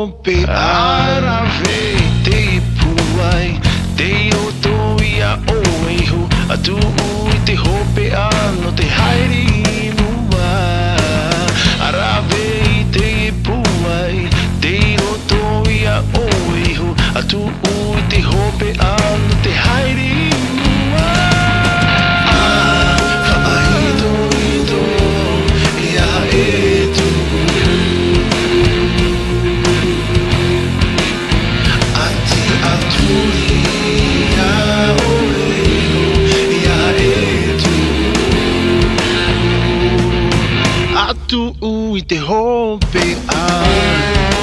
hope arave te puai te oto ia oeho atu I te hope ano te haere mua arave te puai te oto ia oeho atu I te hope ano te haere mua whaaito ito ia e tu Atu I te hope ai